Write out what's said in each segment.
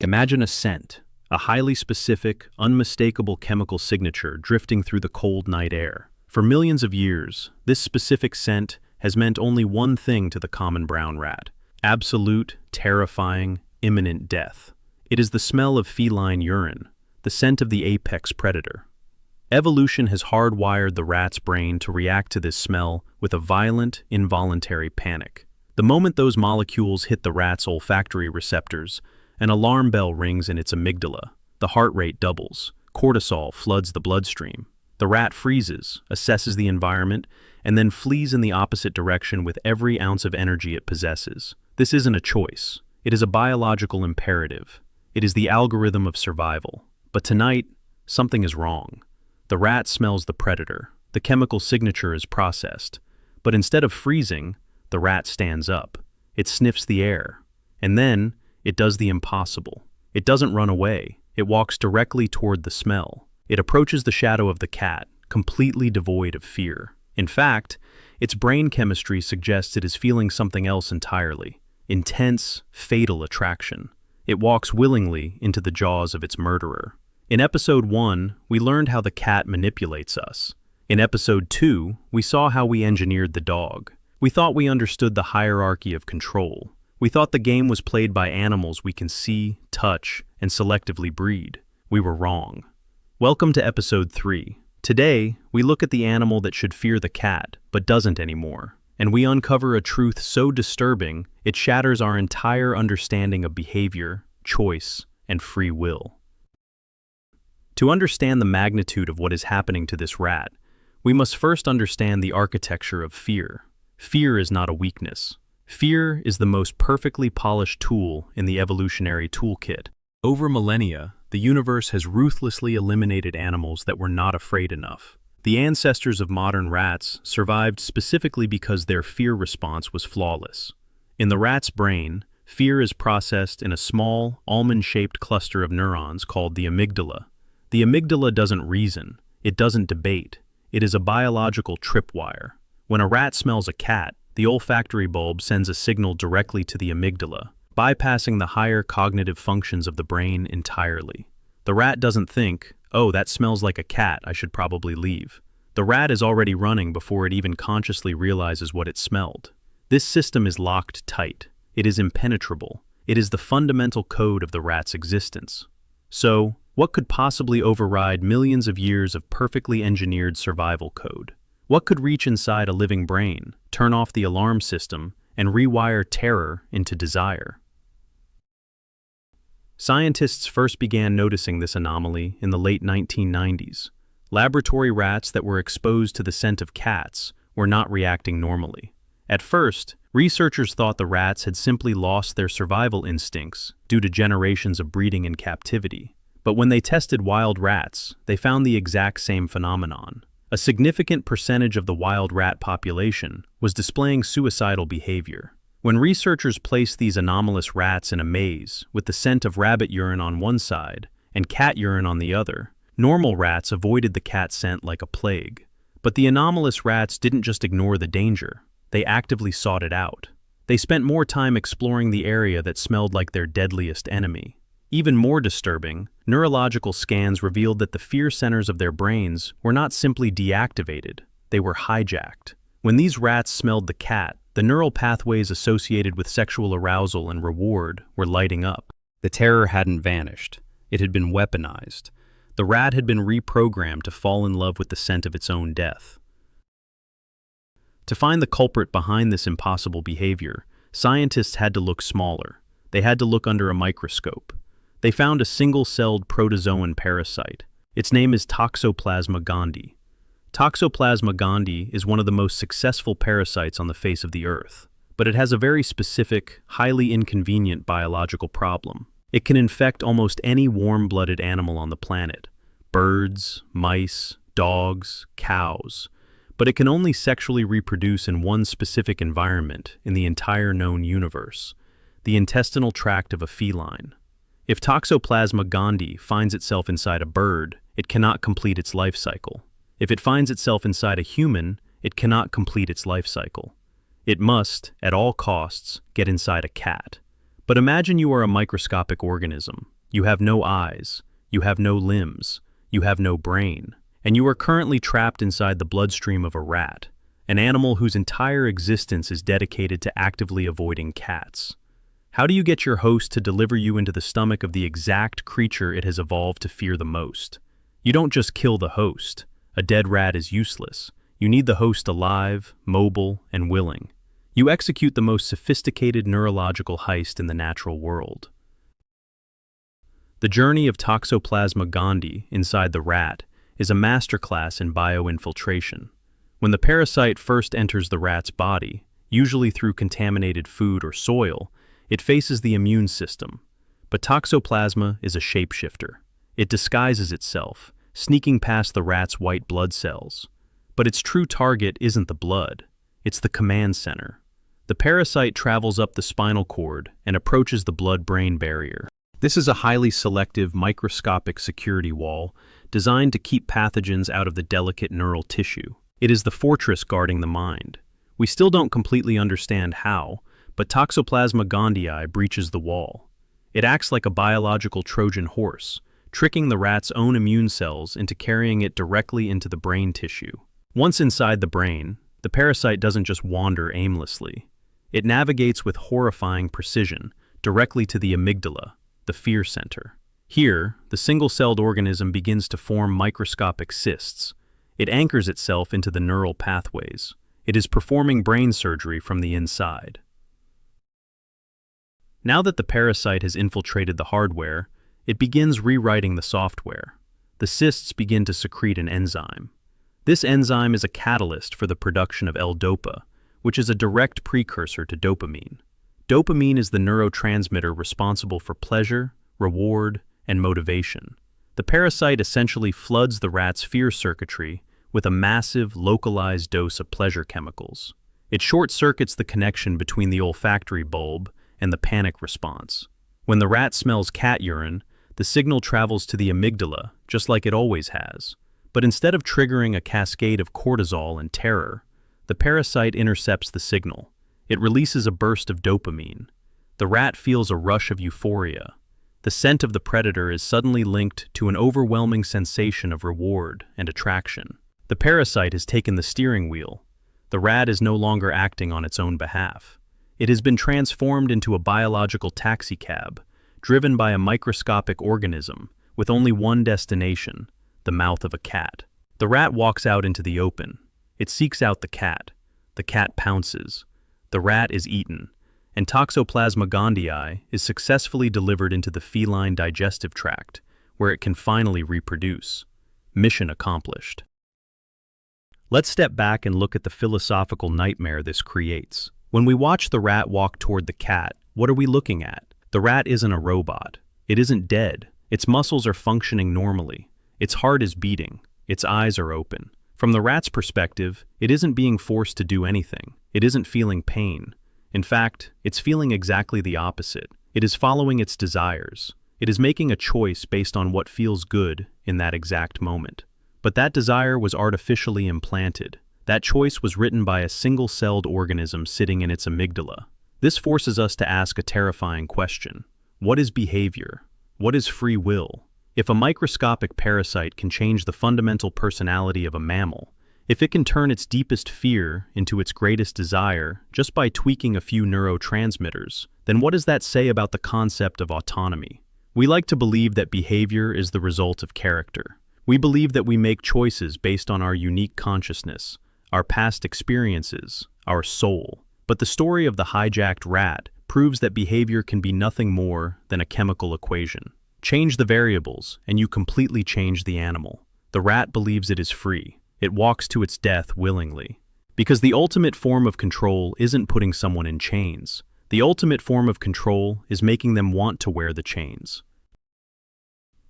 Imagine a scent, a highly specific, unmistakable chemical signature drifting through the cold night air. For millions of years, this specific scent has meant only one thing to the common brown rat: absolute, terrifying, imminent death. It is the smell of feline urine, the scent of the apex predator. Evolution has hardwired the rat's brain to react to this smell with a violent, involuntary panic. The moment those molecules hit the rat's olfactory receptors, an alarm bell rings in its amygdala. The heart rate doubles. Cortisol floods the bloodstream. The rat freezes, assesses the environment, and then flees in the opposite direction with every ounce of energy it possesses. This isn't a choice. It is a biological imperative. It is the algorithm of survival. But tonight, something is wrong. The rat smells the predator. The chemical signature is processed. But instead of freezing, the rat stands up. It sniffs the air. And then, it does the impossible. It doesn't run away. It walks directly toward the smell. It approaches the shadow of the cat, completely devoid of fear. In fact, its brain chemistry suggests it is feeling something else entirely: intense, fatal attraction. It walks willingly into the jaws of its murderer. In episode 1, we learned how the cat manipulates us. In episode 2, we saw how we engineered the dog. We thought we understood the hierarchy of control. We thought the game was played by animals we can see, touch, and selectively breed. We were wrong. Welcome to episode 3. Today, we look at the animal that should fear the cat, but doesn't anymore. And we uncover a truth so disturbing, it shatters our entire understanding of behavior, choice, and free will. To understand the magnitude of what is happening to this rat, we must first understand the architecture of fear. Fear is not a weakness. Fear is the most perfectly polished tool in the evolutionary toolkit. Over millennia, the universe has ruthlessly eliminated animals that were not afraid enough. The ancestors of modern rats survived specifically because their fear response was flawless. In the rat's brain, fear is processed in a small, almond-shaped cluster of neurons called the amygdala. The amygdala doesn't reason. It doesn't debate. It is a biological tripwire. When a rat smells a cat, the olfactory bulb sends a signal directly to the amygdala, bypassing the higher cognitive functions of the brain entirely. The rat doesn't think, "Oh, that smells like a cat, I should probably leave." The rat is already running before it even consciously realizes what it smelled. This system is locked tight. It is impenetrable. It is the fundamental code of the rat's existence. So, what could possibly override millions of years of perfectly engineered survival code? What could reach inside a living brain, turn off the alarm system, and rewire terror into desire? Scientists first began noticing this anomaly in the late 1990s. Laboratory rats that were exposed to the scent of cats were not reacting normally. At first, researchers thought the rats had simply lost their survival instincts due to generations of breeding in captivity. But when they tested wild rats, they found the exact same phenomenon. A significant percentage of the wild rat population was displaying suicidal behavior. When researchers placed these anomalous rats in a maze with the scent of rabbit urine on one side and cat urine on the other, normal rats avoided the cat scent like a plague. But the anomalous rats didn't just ignore the danger, they actively sought it out. They spent more time exploring the area that smelled like their deadliest enemy. Even more disturbing, neurological scans revealed that the fear centers of their brains were not simply deactivated, they were hijacked. When these rats smelled the cat, the neural pathways associated with sexual arousal and reward were lighting up. The terror hadn't vanished. It had been weaponized. The rat had been reprogrammed to fall in love with the scent of its own death. To find the culprit behind this impossible behavior, scientists had to look smaller. They had to look under a microscope. They found a single-celled protozoan parasite. Its name is Toxoplasma gondii. Toxoplasma gondii is one of the most successful parasites on the face of the earth, but it has a very specific, highly inconvenient biological problem. It can infect almost any warm-blooded animal on the planet: birds, mice, dogs, cows. But it can only sexually reproduce in one specific environment in the entire known universe: the intestinal tract of a feline. If Toxoplasma gondii finds itself inside a bird, it cannot complete its life cycle. If it finds itself inside a human, it cannot complete its life cycle. It must, at all costs, get inside a cat. But imagine you are a microscopic organism. You have no eyes, you have no limbs, you have no brain, and you are currently trapped inside the bloodstream of a rat, an animal whose entire existence is dedicated to actively avoiding cats. How do you get your host to deliver you into the stomach of the exact creature it has evolved to fear the most? You don't just kill the host. A dead rat is useless. You need the host alive, mobile, and willing. You execute the most sophisticated neurological heist in the natural world. The journey of Toxoplasma gondii inside the rat is a masterclass in bioinfiltration. When the parasite first enters the rat's body, usually through contaminated food or soil, it faces the immune system. But Toxoplasma is a shapeshifter. It disguises itself, sneaking past the rat's white blood cells. But its true target isn't the blood, it's the command center. The parasite travels up the spinal cord and approaches the blood-brain barrier. This is a highly selective microscopic security wall designed to keep pathogens out of the delicate neural tissue. It is the fortress guarding the mind. We still don't completely understand how, but Toxoplasma gondii breaches the wall. It acts like a biological Trojan horse, tricking the rat's own immune cells into carrying it directly into the brain tissue. Once inside the brain, the parasite doesn't just wander aimlessly. It navigates with horrifying precision directly to the amygdala, the fear center. Here, the single-celled organism begins to form microscopic cysts. It anchors itself into the neural pathways. It is performing brain surgery from the inside. Now that the parasite has infiltrated the hardware, it begins rewriting the software. The cysts begin to secrete an enzyme. This enzyme is a catalyst for the production of L-DOPA, which is a direct precursor to dopamine. Dopamine is the neurotransmitter responsible for pleasure, reward, and motivation. The parasite essentially floods the rat's fear circuitry with a massive, localized dose of pleasure chemicals. It short-circuits the connection between the olfactory bulb and the panic response. When the rat smells cat urine, the signal travels to the amygdala, just like it always has. But instead of triggering a cascade of cortisol and terror, the parasite intercepts the signal. It releases a burst of dopamine. The rat feels a rush of euphoria. The scent of the predator is suddenly linked to an overwhelming sensation of reward and attraction. The parasite has taken the steering wheel. The rat is no longer acting on its own behalf. It has been transformed into a biological taxicab, driven by a microscopic organism with only one destination, the mouth of a cat. The rat walks out into the open. It seeks out the cat. The cat pounces. The rat is eaten, and Toxoplasma gondii is successfully delivered into the feline digestive tract, where it can finally reproduce. Mission accomplished. Let's step back and look at the philosophical nightmare this creates. When we watch the rat walk toward the cat, what are we looking at? The rat isn't a robot. It isn't dead. Its muscles are functioning normally. Its heart is beating. Its eyes are open. From the rat's perspective, it isn't being forced to do anything. It isn't feeling pain. In fact, it's feeling exactly the opposite. It is following its desires. It is making a choice based on what feels good in that exact moment. But that desire was artificially implanted. That choice was written by a single-celled organism sitting in its amygdala. This forces us to ask a terrifying question. What is behavior? What is free will? If a microscopic parasite can change the fundamental personality of a mammal, if it can turn its deepest fear into its greatest desire just by tweaking a few neurotransmitters, then what does that say about the concept of autonomy? We like to believe that behavior is the result of character. We believe that we make choices based on our unique consciousness, our past experiences, our soul. But the story of the hijacked rat proves that behavior can be nothing more than a chemical equation. Change the variables, and you completely change the animal. The rat believes it is free. It walks to its death willingly. Because the ultimate form of control isn't putting someone in chains. The ultimate form of control is making them want to wear the chains.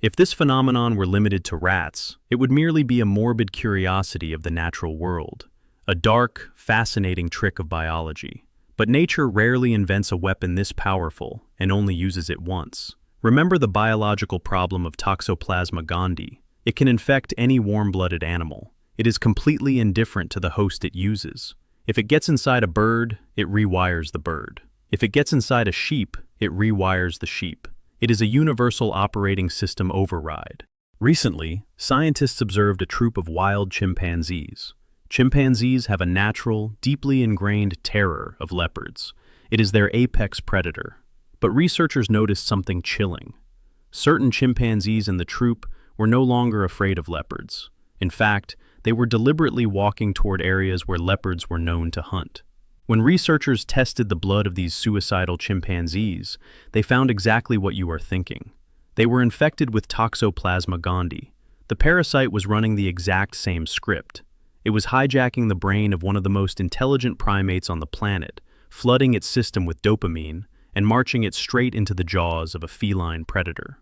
If this phenomenon were limited to rats, it would merely be a morbid curiosity of the natural world, a dark, fascinating trick of biology. But nature rarely invents a weapon this powerful and only uses it once. Remember the biological problem of Toxoplasma gondii. It can infect any warm-blooded animal. It is completely indifferent to the host it uses. If it gets inside a bird, it rewires the bird. If it gets inside a sheep, it rewires the sheep. It is a universal operating system override. Recently, scientists observed a troop of wild chimpanzees. Chimpanzees have a natural, deeply ingrained terror of leopards. It is their apex predator. But researchers noticed something chilling. Certain chimpanzees in the troop were no longer afraid of leopards. In fact, they were deliberately walking toward areas where leopards were known to hunt. When researchers tested the blood of these suicidal chimpanzees, they found exactly what you are thinking. They were infected with Toxoplasma gondii. The parasite was running the exact same script. It was hijacking the brain of one of the most intelligent primates on the planet, flooding its system with dopamine, and marching it straight into the jaws of a feline predator.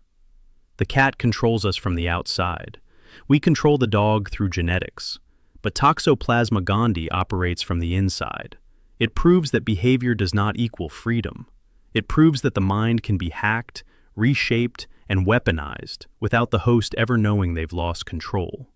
The cat controls us from the outside. We control the dog through genetics. But Toxoplasma gondii operates from the inside. It proves that behavior does not equal freedom. It proves that the mind can be hacked, reshaped, and weaponized without the host ever knowing they've lost control.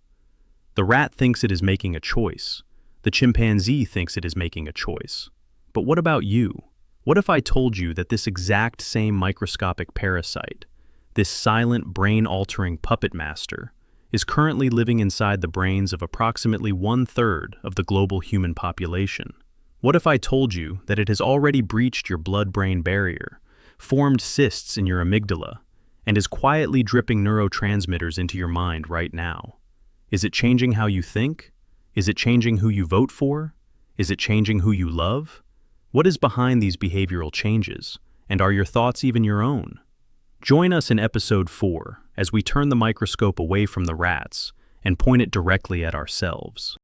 The rat thinks it is making a choice. The chimpanzee thinks it is making a choice. But what about you? What if I told you that this exact same microscopic parasite, this silent, brain-altering puppet master, is currently living inside the brains of approximately 1/3 of the global human population? What if I told you that it has already breached your blood-brain barrier, formed cysts in your amygdala, and is quietly dripping neurotransmitters into your mind right now? Is it changing how you think? Is it changing who you vote for? Is it changing who you love? What is behind these behavioral changes, and are your thoughts even your own? Join us in episode 4 as we turn the microscope away from the rats and point it directly at ourselves.